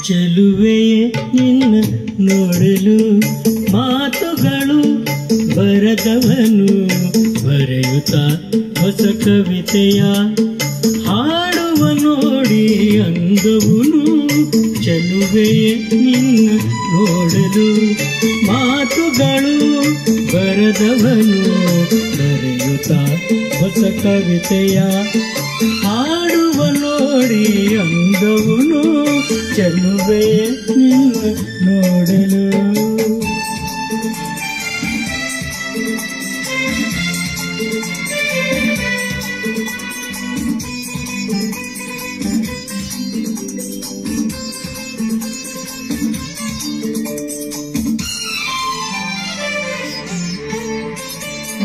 ಚೆಲುವೆಯೇ ನಿನ್ನ ನೋಡಲು ಮಾತುಗಳು ಬರದವನು ಬರೆಯುತ್ತ ಹೊಸ ಕವಿತೆಯ ಹಾಡುವ ನೋಡಿ ಅಂದವನು. ಚೆಲುವೆಯೇ ನಿನ್ನ ನೋಡಲು ಮಾತುಗಳು ಬರದವನು ಬರೆಯುತ್ತ ಹೊಸ ಕವಿತೆಯ ಹಾಡುವ ನೋಡಿ ಅಂದವನು. ಚೆಲುವೆ ನಿನ್ನ ನೋಡಲು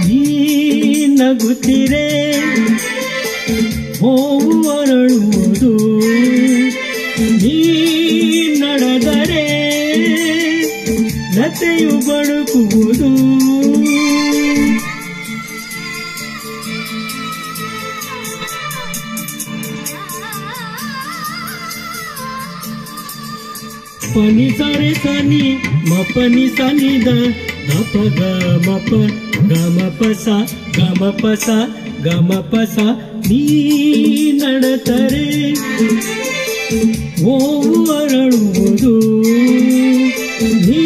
ನೀ ನಗುತ್ತಿರೆ ಹೋವು ಅರಳುವುದು, ನೀ ನಡೆದರೆ ಲತೆಯು ಬಡುಕುವುದು. ಪನಿ ಸರೆ ಸನಿ ಮಪನಿ ಸನಿದ ದಪ ಗಮಪ ಗಮಪಸ ಗಮಪಸ ಗಮಪಸ. ನೀ ನಡೆದರೆ ಓವು ಅರಳುವುದು, ನೀ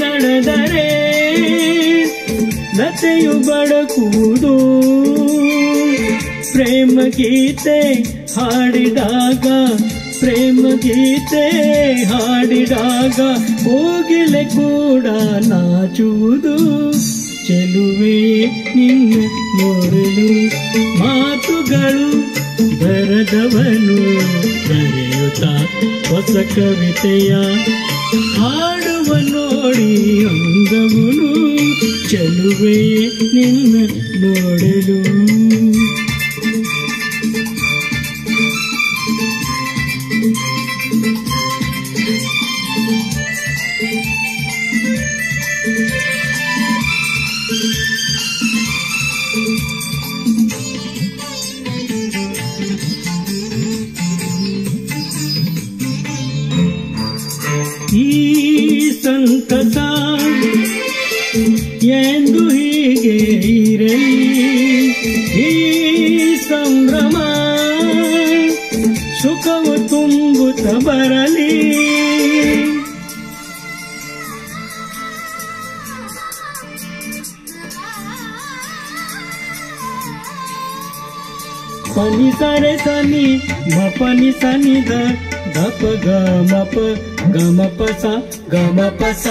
ನಡೆದರೆ ಲತೆಯು ಬಡಕುವುದು. ಪ್ರೇಮ ಗೀತೆ ಹಾಡಿದಾಗ ಪ್ರೇಮ ಗೀತೆ ಹಾಡಿದಾಗ ಕೋಗಿಲೆ ಕೂಡ ನಾಚುವುದು. ಚೆಲುವೆ ನಿನ್ನ ನೋಡಲು ಮಾತುಗಳು ಬರದವನು ಬರೆಯುತ್ತ ಹೊಸ ಕವಿತೆಯ ಹಾಡುವ ನೋಡಿ ಅಂದವನು. ಚೆಲುವೆ ನಿನ್ನ ನೋಡಲು ಈ ಸಂತಸ ಎಂದು ಹೀಗೆ ಇರಲಿ, ಈ ಸಂಭ್ರಮ ಸುಖವು ತುಂಬುತ್ತ ಬರಲಿ. ಪನಿ ಸರೆ ಸನಿ ಮಪನಿ ಸನಿದ ದಪ ಗಮಪ ಗಮಪಸ ಗಮಪಸ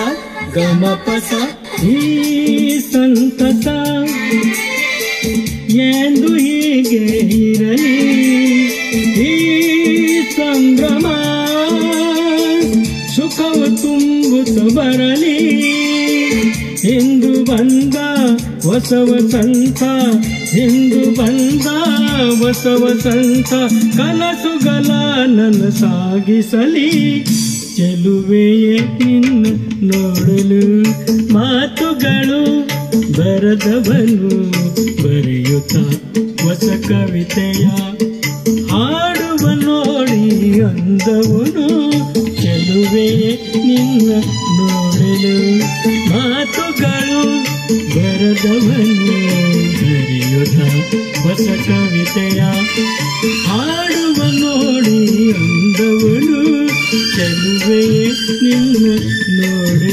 ಗಮಪಸ. ಈ ಸಂತಸ ಎಂದು ಹೀಗೆ ಇರಲಿ, ಈ ಸಂಭ್ರಮ ಸುಖವು ತುಂಬುತ್ತ ಬರಲಿ. ಇಂದು ಬಂದ ಹೊಸ ವಸಂತ, ಇಂದು ಬಂದ ಹೊಸ ವಸಂತ, ಕನಸುಗಳ ನನ್ನ ಸಾಗಿಸಲಿ. ಚೆಲುವೆಯೇ ನಿನ್ನ ನೋಡಲು ಮಾತುಗಳು ಬರದವನು ಬರೆಯುತ್ತ ಹೊಸ ಕವಿತೆಯ ಹಾಡುವ ನೋಡಿ ಅಂದವನು. ಚೆಲುವೆಯೇ ನಿನ್ನ ನೋಡಲು ಮಾತುಗಳು ಬರದವನು ಬರೆಯುತ್ತ ಹೊಸ ಕವಿತೆಯ ಹಾಡುವ ನೋಡಿ ಅಂದವನು. ಚೆಲುವೆಯೇ ನಿನ್ನ ನೋಡಿ